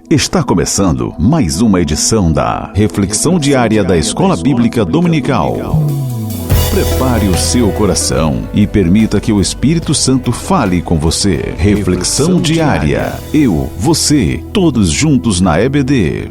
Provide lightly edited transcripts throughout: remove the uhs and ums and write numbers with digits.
Está começando mais uma edição da Reflexão Diária da Escola Bíblica Dominical. Prepare o seu coração e permita que o Espírito Santo fale com você. Reflexão Diária. Eu, você, todos juntos na EBD.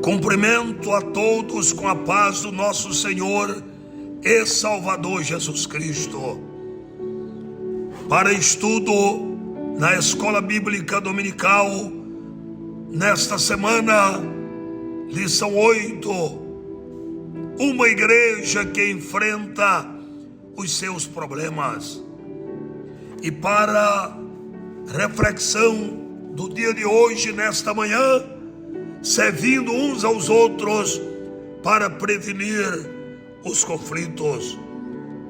Cumprimento a todos com a paz do nosso Senhor e Salvador Jesus Cristo. Para estudo na Escola Bíblica Dominical, nesta semana, lição 8, uma igreja que enfrenta os seus problemas. E para reflexão do dia de hoje, nesta manhã, servindo uns aos outros para prevenir os conflitos.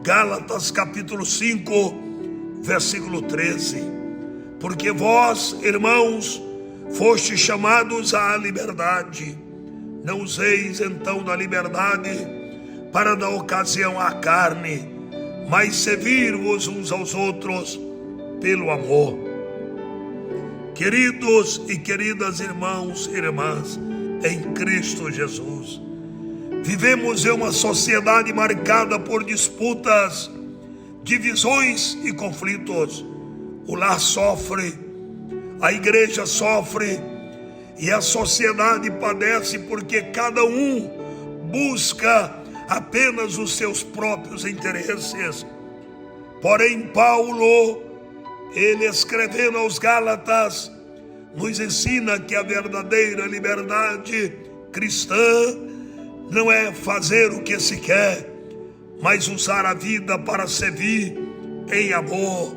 Gálatas capítulo 5, versículo 13. Porque vós, irmãos, fostes chamados à liberdade. Não useis então da liberdade para dar ocasião à carne, mas servir-vos uns aos outros pelo amor. Queridos e queridas irmãos e irmãs em Cristo Jesus, vivemos em uma sociedade marcada por disputas, divisões e conflitos. O lar sofre, a igreja sofre e a sociedade padece porque cada um busca apenas os seus próprios interesses. Porém, Paulo, ele escrevendo aos Gálatas, nos ensina que a verdadeira liberdade cristã não é fazer o que se quer, mas usar a vida para servir em amor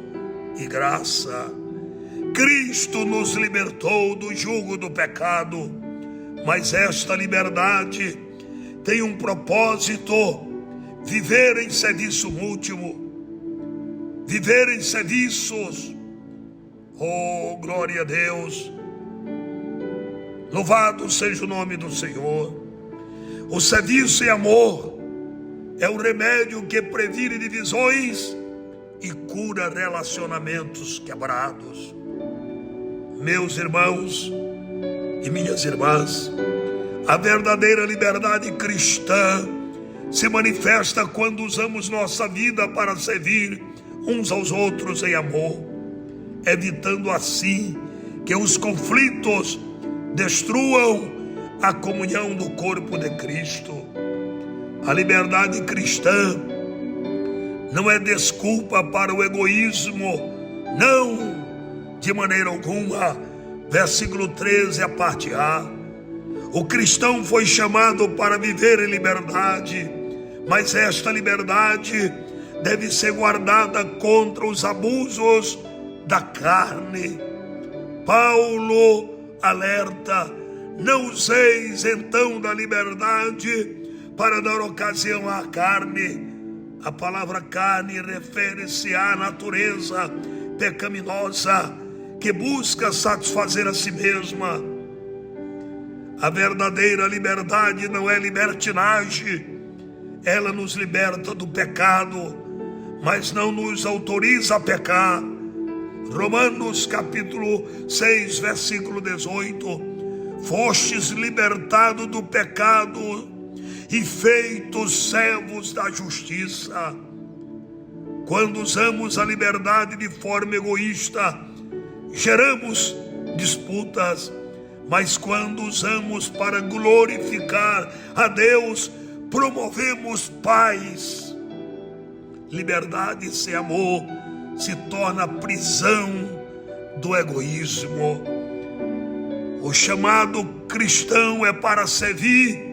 e graça. Cristo nos libertou do jugo do pecado, mas esta liberdade tem um propósito: viver em serviço mútuo, viver em serviços. Oh, glória a Deus! Louvado seja o nome do Senhor. O serviço e amor é o remédio que previne divisões e cura relacionamentos quebrados. Meus irmãos e minhas irmãs, a verdadeira liberdade cristã se manifesta quando usamos nossa vida para servir uns aos outros em amor, evitando assim que os conflitos destruam a comunhão do corpo de Cristo. A liberdade cristã não é desculpa para o egoísmo, não, de maneira alguma. Versículo 13, a parte A. O cristão foi chamado para viver em liberdade, mas esta liberdade deve ser guardada contra os abusos da carne. Paulo alerta: não useis então da liberdade para dar ocasião à carne. A palavra carne refere-se à natureza pecaminosa que busca satisfazer a si mesma. A verdadeira liberdade não é libertinagem. Ela nos liberta do pecado, mas não nos autoriza a pecar. Romanos capítulo 6, versículo 18. Fostes libertados do pecado e feitos servos da justiça. Quando usamos a liberdade de forma egoísta, geramos disputas, mas quando usamos para glorificar a Deus, promovemos paz. Liberdade sem amor se torna prisão do egoísmo. O chamado cristão é para servir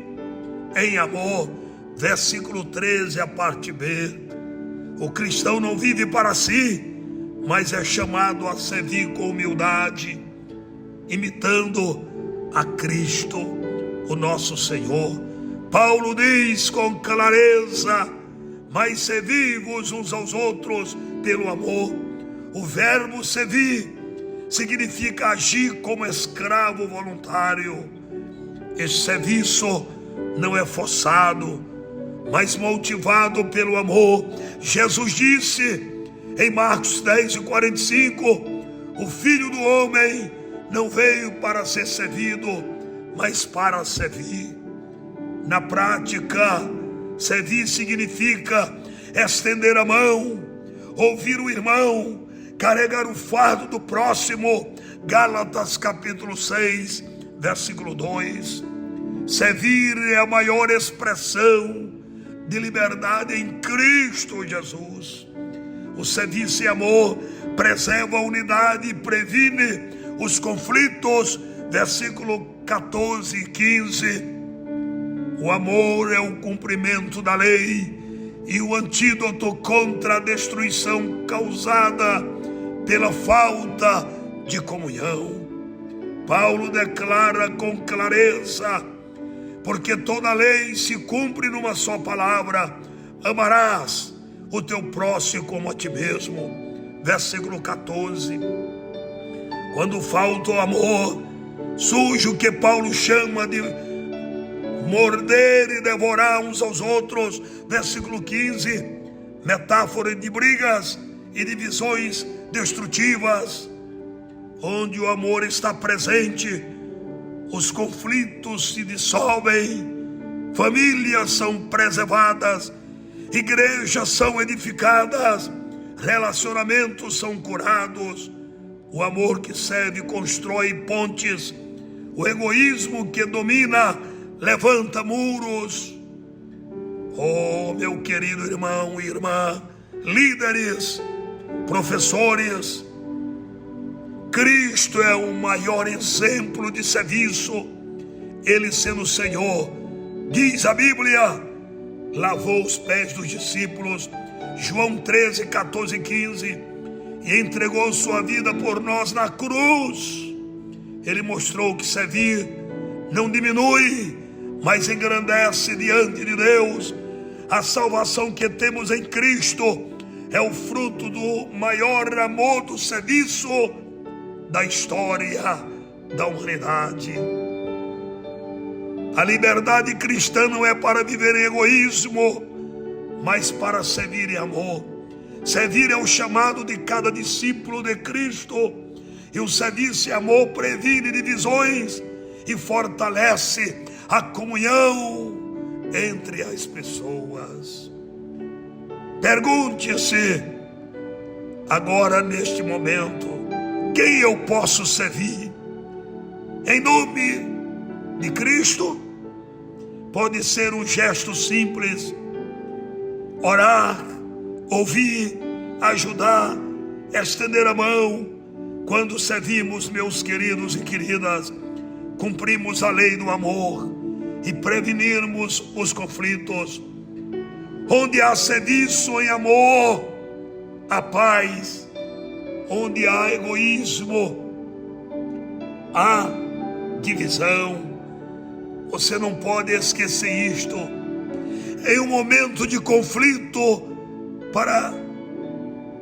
em amor. Versículo 13, a parte B. O cristão não vive para si, mas é chamado a servir com humildade, imitando a Cristo, o nosso Senhor. Paulo diz com clareza: mas servi-vos uns aos outros pelo amor. O verbo servir significa agir como escravo voluntário. Esse serviço não é forçado, mas motivado pelo amor. Jesus disse em Marcos 10:45: O Filho do Homem não veio para ser servido, mas para servir. Na prática, servir significa estender a mão, ouvir o irmão, carregar o fardo do próximo. Gálatas capítulo 6, versículo 2. Servir é a maior expressão de liberdade em Cristo Jesus. O serviço e amor preserva a unidade e previne os conflitos. Versículo 14 e 15. O amor é o cumprimento da lei e o antídoto contra a destruição causada pela falta de comunhão. Paulo declara com clareza: porque toda a lei se cumpre numa só palavra: amarás o teu próximo como a ti mesmo. Versículo 14. Quando falta o amor, surge o que Paulo chama de morder e devorar uns aos outros. Versículo 15. Metáfora de brigas e divisões destrutivas. Onde o amor está presente, os conflitos se dissolvem, famílias são preservadas, igrejas são edificadas, relacionamentos são curados. O amor que serve constrói pontes, o egoísmo que domina levanta muros. Oh, meu querido irmão e irmã, líderes, professores, Cristo é o maior exemplo de serviço. Ele, sendo o Senhor, diz a Bíblia, lavou os pés dos discípulos, João 13, 14 e 15, e entregou sua vida por nós na cruz. Ele mostrou que servir não diminui, mas engrandece diante de Deus. A salvação que temos em Cristo é o fruto do maior amor do serviço da história da humanidade. A liberdade cristã não é para viver em egoísmo, mas para servir em amor. Servir é o chamado de cada discípulo de Cristo, e o serviço e amor previne divisões e fortalece a comunhão entre as pessoas. Pergunte-se agora, neste momento, quem eu posso servir? Em nome de Cristo? Pode ser um gesto simples: orar, ouvir, ajudar, estender a mão. Quando servimos, meus queridos e queridas, cumprimos a lei do amor e prevenirmos os conflitos. Onde há serviço em amor, há paz. Onde há egoísmo, há divisão. Você não pode esquecer isto. Em um momento de conflito,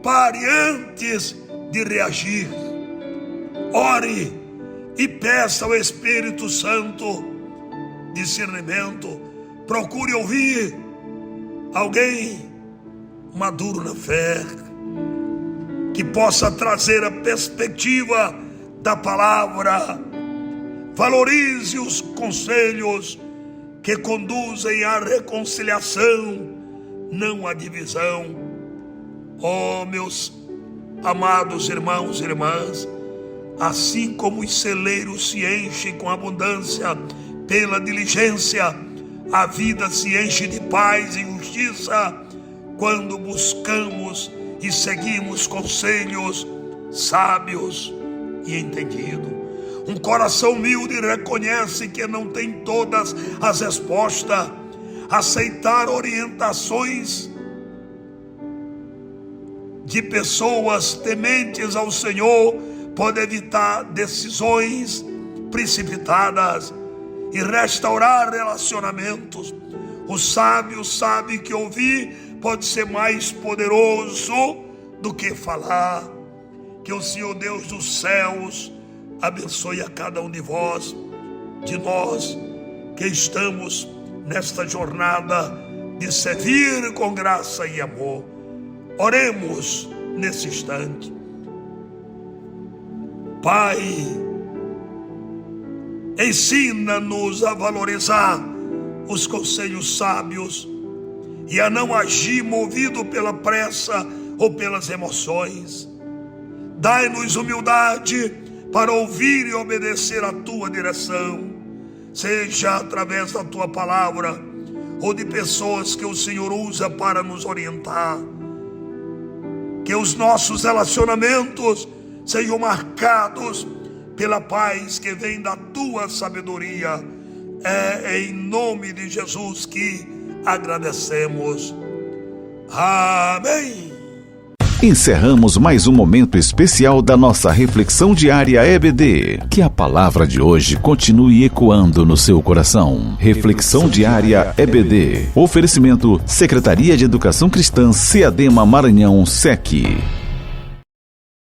pare antes de reagir. Ore e peça ao Espírito Santo discernimento. Procure ouvir alguém maduro na fé, que possa trazer a perspectiva da palavra. Valorize os conselhos que conduzem à reconciliação, não à divisão. Oh, meus amados irmãos e irmãs, assim como os celeiros se enchem com abundância pela diligência, a vida se enche de paz e justiça quando buscamos e seguimos conselhos sábios e entendidos. Um coração humilde reconhece que não tem todas as respostas. Aceitar orientações de pessoas tementes ao Senhor pode evitar decisões precipitadas e restaurar relacionamentos. O sábio sabe que ouvir pode ser mais poderoso do que falar. Que o Senhor Deus dos céus abençoe a cada um de vós, de nós que estamos nesta jornada de servir com graça e amor. Oremos nesse instante. Pai, ensina-nos a valorizar os conselhos sábios e a não agir movido pela pressa ou pelas emoções. Dai-nos humildade para ouvir e obedecer a tua direção, seja através da tua palavra ou de pessoas que o Senhor usa para nos orientar. Que os nossos relacionamentos sejam marcados pela paz que vem da tua sabedoria. É em nome de Jesus que agradecemos. Amém. Encerramos mais um momento especial da nossa reflexão diária EBD. Que a palavra de hoje continue ecoando no seu coração. Reflexão diária EBD. Oferecimento Secretaria de Educação Cristã, CEADEMA Maranhão, SEC.